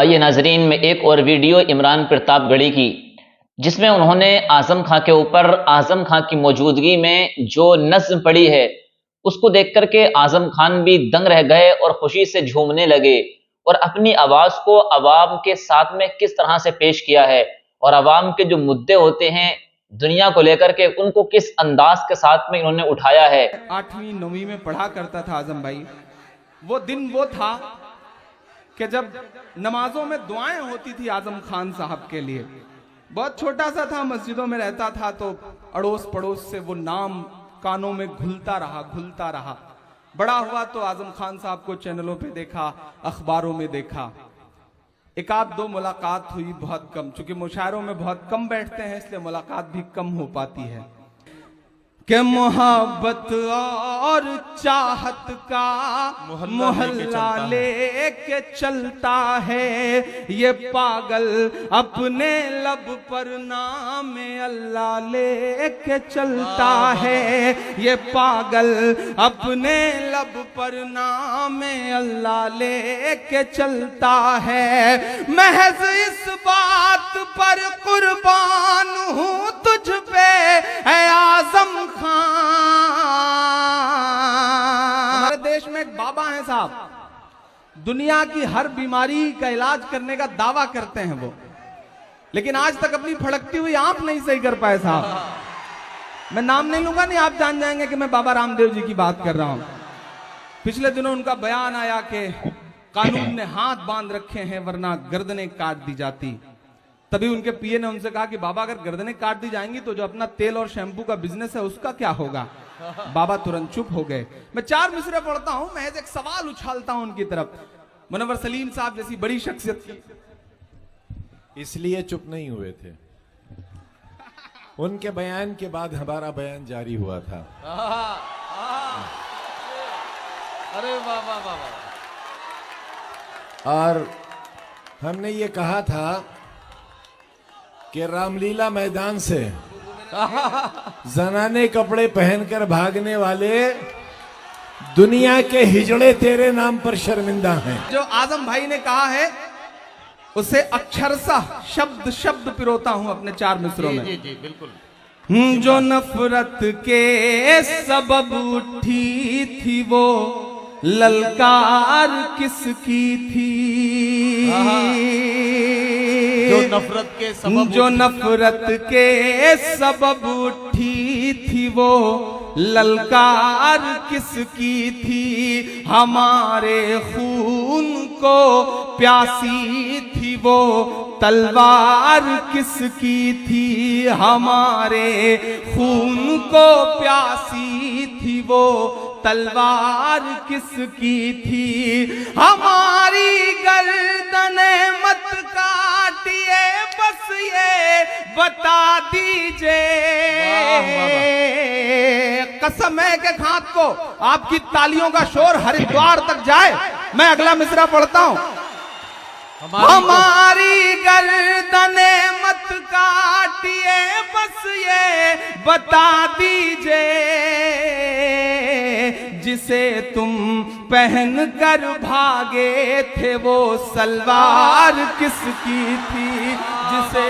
आइए नाजरीन में एक और वीडियो इमरान प्रतापगढ़ी की, जिसमें उन्होंने आजम खां के ऊपर आजम खां की मौजूदगी में जो नज्म पढ़ी है उसको देख करके आजम खान भी दंग रह गए और खुशी से झूमने लगे और अपनी आवाज को अवाम के साथ में किस तरह से पेश किया है और अवाम के जो मुद्दे होते हैं दुनिया को लेकर के उनको किस अंदाज के साथ में इन्होंने उठाया है। 8वीं 9वीं में पढ़ा करता था आजम भाई। वो दिन वो था कि जब नमाजों में दुआएं होती थी आजम खान साहब के लिए। बहुत छोटा सा था, मस्जिदों में रहता था, तो अड़ोस पड़ोस से वो नाम कानों में घुलता रहा। बड़ा हुआ तो आजम खान साहब को चैनलों पे देखा, अखबारों में देखा। एक आध दो मुलाकात हुई, बहुत कम, चूंकि मुशायरों में बहुत कम बैठते हैं इसलिए मुलाकात भी कम हो पाती है। कि मोहब्बत और चाहत का मोहल्ला लेके चलता है, ये पागल अपने लब पर नाम अल्लाह लेके चलता है, ये पागल अपने लब पर नाम अल्लाह लेके चलता है। महज इस बात पर कुर्बान हूँ तुझ पे है आजम हमारे देश में एक बाबा हैं साहब, दुनिया की हर बीमारी का इलाज करने का दावा करते हैं वो, लेकिन आज तक अपनी फड़कती हुई आंख नहीं सही कर पाए साहब। मैं नाम नहीं लूंगा, नहीं आप जान जाएंगे कि मैं बाबा रामदेव जी की बात कर रहा हूं। पिछले दिनों उनका बयान आया कि कानून ने हाथ बांध रखे हैं वरना गर्दनें काट दी जाती। तभी उनके पीए ने उनसे कहा कि बाबा अगर गर्दनें काट दी जाएंगी तो जो अपना तेल और शैम्पू का बिजनेस है उसका क्या होगा। बाबा तुरंत चुप हो गए। मैं 4 मिसरे पढ़ता हूं, महज एक सवाल उछालता हूं उनकी तरफ। मुनव्वर सलीम साहब जैसी बड़ी शख्सियत की इसलिए चुप नहीं हुए थे, उनके बयान के बाद हमारा बयान जारी हुआ था। अरे वाह वाह वाह। और हमने ये कहा था कि रामलीला मैदान से जनाने कपड़े पहनकर भागने वाले दुनिया के हिजड़े तेरे नाम पर शर्मिंदा हैं। जो आजम भाई ने कहा है उसे अक्षरशः शब्द शब्द पिरोता हूं अपने 4 मिसरों में। जी बिल्कुल। जो नफरत के सबब उठी थी वो ललकार किसकी थी, जो नफरत के सबब उठी थी वो ललकार किसकी थी, हमारे खून को प्यासी थी वो तलवार किसकी थी, हमारे खून को प्यासी थी वो तलवार किसकी थी, हमारी गर्दने मत काटिए बस ये बता दीजिए। कसम है कि खाक को आपकी तालियों का शोर हरिद्वार तक जाए। मैं अगला मिसरा पढ़ता हूं। हमारी गर्दने मत काटिए बस ये बता दीजिए, जिसे तुम पहन कर भागे थे वो सलवार किसकी थी, जिसे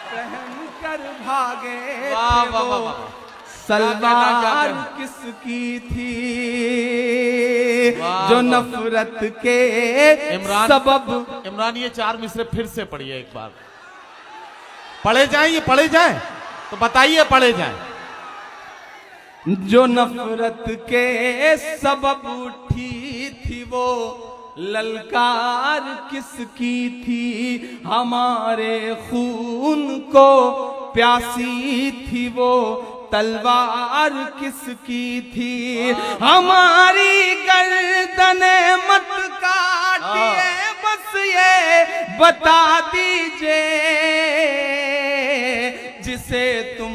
पहन कर भागे थे वो सलवार किसकी थी, जो नफरत के सबब। इमरान ये 4 मिसरे फिर से पढ़िए एक बार। पढ़े जाएं, ये पढ़े जाएं तो बताइए, पढ़े जाएं। जो नफरत के सबब उठी थी वो ललकार किसकी थी, हमारे खून को प्यासी थी वो तलवार किसकी थी, हमारी गर्दने मत काटिए बस ये बता दीजिए, जिसे तुम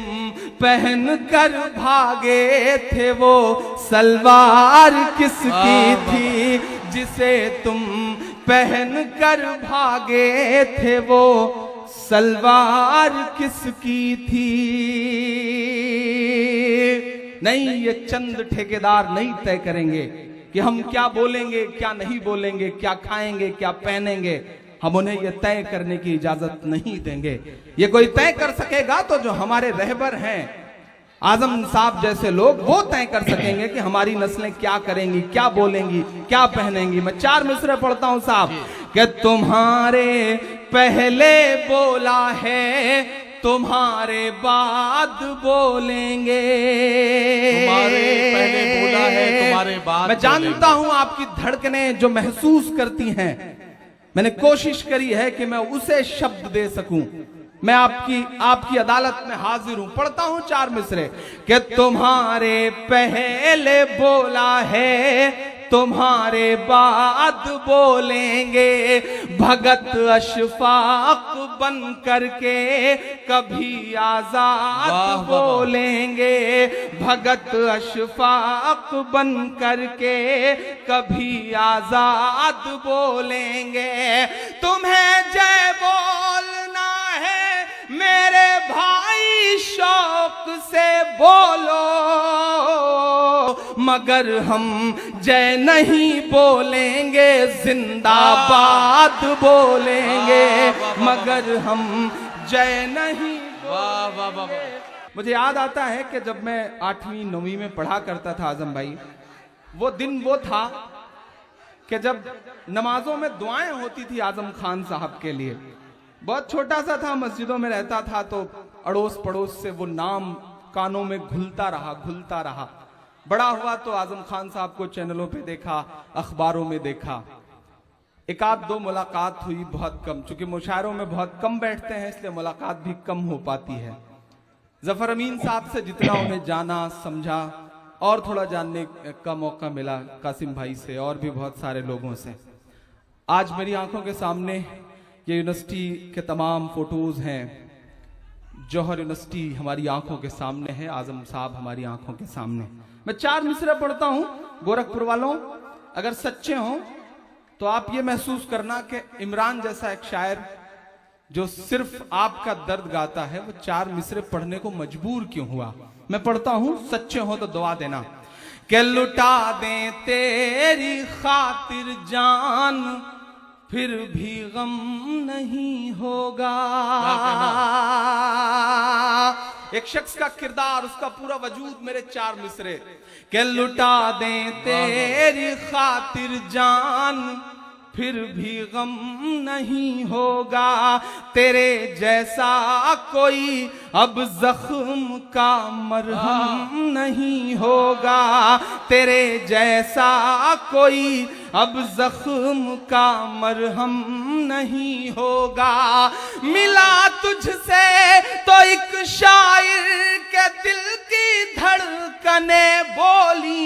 पहन कर भागे थे वो सलवार किसकी थी, जिसे तुम पहन कर भागे थे वो सलवार किसकी थी। नहीं, ये चंद ठेकेदार नहीं तय करेंगे कि हम क्या बोलेंगे, क्या नहीं बोलेंगे, क्या खाएंगे, क्या पहनेंगे। हम उन्हें यह तय करने की इजाजत नहीं देंगे। ये कोई तय कर सकेगा तो जो हमारे रहबर हैं आजम साहब जैसे लोग, वो तय कर सकेंगे कि हमारी नस्लें क्या करेंगी, क्या बोलेंगी, क्या पहनेंगी। मैं 4 मिसरे पढ़ता हूं साहब कि तुम्हारे पहले बोला है, तुम्हारे बाद बोलेंगे। तुम्हारे पहले बोला है, तुम्हारे बाद मैं जानता हूं आपकी धड़कनें जो महसूस करती हैं, मैंने कोशिश करी है कि मैं उसे शब्द दे सकूं। मैं आपकी अदालत में हाजिर हूं। पढ़ता हूं 4 मिसरे कि तुम्हारे पहले बोला है, तुम्हारे बाद बोलेंगे। भगत अशफाक बन करके कभी आजाद बोलेंगे। भगत अशफाक बन करके कभी आजाद बोलेंगे। तुम्हें जय बोलना है मेरे भाई, शौक से बोलो, मगर हम जय नहीं बोलेंगे, जिंदाबाद बोलेंगे। मगर हम जय नहीं बोलेंगे। मुझे याद आता है कि जब मैं 8वीं 9वीं में पढ़ा करता था आजम भाई, वो दिन वो था कि जब नमाजों में दुआएं होती थी आजम खान साहब के लिए। बहुत छोटा सा था, मस्जिदों में रहता था, तो अड़ोस पड़ोस से वो नाम कानों में घुलता रहा। बड़ा हुआ तो आजम खान साहब को चैनलों पे देखा, अखबारों में देखा। एक आध दो मुलाकात हुई, बहुत कम, चूंकि मुशायरों में बहुत कम बैठते हैं इसलिए मुलाकात भी कम हो पाती है। जफर अमीन साहब से जितना उन्हें जाना समझा और थोड़ा जानने का मौका मिला, कासिम भाई से और भी बहुत सारे लोगों से। आज मेरी आंखों के सामने ये यूनिवर्सिटी के तमाम फोटोज हैं। जौहर यूनिवर्सिटी हमारी आंखों के सामने है, आजम साहब हमारी आंखों के सामने। मैं 4 मिसरे पढ़ता हूं गोरखपुर वालों, अगर सच्चे हों तो आप ये महसूस करना कि इमरान जैसा एक शायर जो सिर्फ आपका दर्द गाता है, वो 4 मिसरे पढ़ने को मजबूर क्यों हुआ। मैं पढ़ता हूं, सच्चे हो तो दुआ देना। कि लुटा दें तेरी खातिर जान, फिर भी गम नहीं होगा। एक शख्स का किरदार, उसका पूरा वजूद मेरे 4 मिसरे। कि लुटा दें तेरी खातिर जान, फिर भी गम नहीं होगा। तेरे जैसा कोई अब जख्म का मरहम नहीं होगा। तेरे जैसा कोई अब जख्म का मरहम नहीं होगा। मिला तुझसे तो एक शायर के दिल की धड़कने बोली।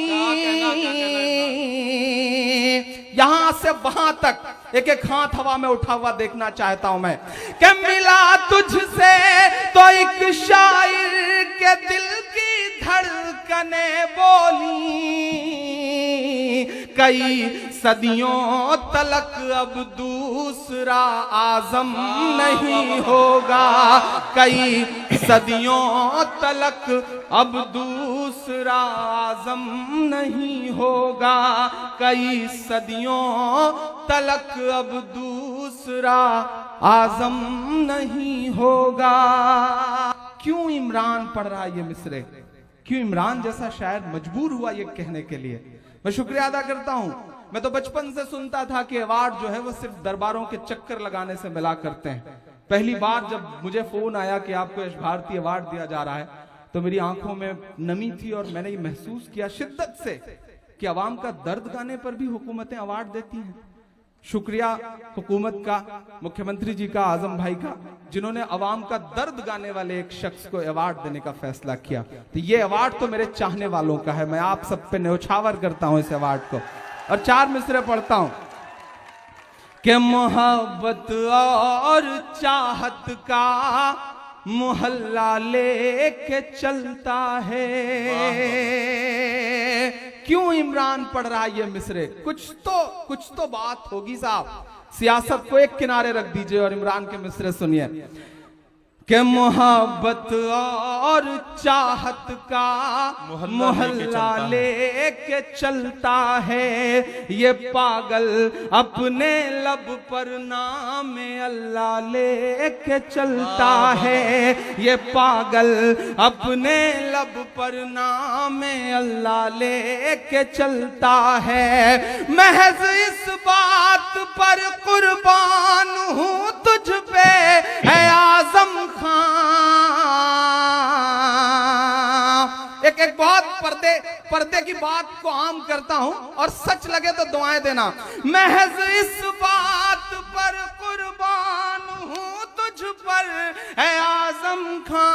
यहां से वहां तक एक एक हाथ हवा में उठा हुआ देखना चाहता हूं मैं। कि मिला तुझसे तो एक शायर के दिल की धड़कने बोली। कई सदियों तलक अब दूसरा आजम नहीं होगा। कई सदियों तलक अब दूसरा आजम नहीं होगा। कई सदियों तलक अब दूसरा आजम नहीं होगा। क्यों इमरान पढ़ रहा है ये मिसरे? क्यों इमरान जैसा शायर मजबूर हुआ ये कहने के लिए? मैं शुक्रिया अदा करता हूं। मैं तो बचपन से सुनता था कि अवार्ड जो है वो सिर्फ दरबारों के चक्कर लगाने से मिला करते हैं। पहली बार जब मुझे फोन आया कि आपको यश भारती अवार्ड दिया जा रहा है, तो मेरी आंखों में नमी थी और मैंने ये महसूस किया शिद्दत से कि अवाम का दर्द गाने पर भी हुकूमतें अवार्ड देती हैं। शुक्रिया हुकूमत का, मुख्यमंत्री जी का, आजम भाई का, जिन्होंने अवाम का दर्द गाने वाले एक शख्स को अवार्ड देने का फैसला किया। तो ये अवार्ड तो मेरे चाहने वालों का है। मैं आप सब पे न्यौछावर करता हूं इस अवार्ड को। और 4 मिसरे पढ़ता हूं कि मोहब्बत और चाहत का मोहल्ला लेके चलता है। क्यों इमरान पढ़ रहा है ये मिसरे? कुछ तो बात होगी साहब। सियासत को एक किनारे रख दीजिए और इमरान के मिसरे सुनिए। के मोहब्बत और चाहत का मोहल्ला लेके चलता है ये पागल, अपने लब पर नाम अल्लाह लेके चलता है ये पागल, अपने लब पर नाम अल्लाह लेके चलता है। महज इस बात पर कुर्बान हूँ तुझ पे है आजम खां। एक बहुत पर्दे की बात को आम करता हूं और सच लगे तो दुआएं देना। महज इस बात पर कुर्बान हूं तुझ पर है आजम खां,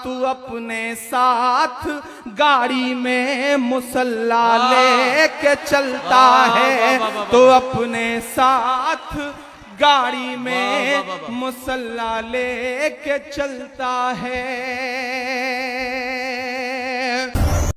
तू अपने साथ गाड़ी में मुसल्ला लेके चलता है, तो अपने साथ गाड़ी में मुसल्ला लेके चलता है।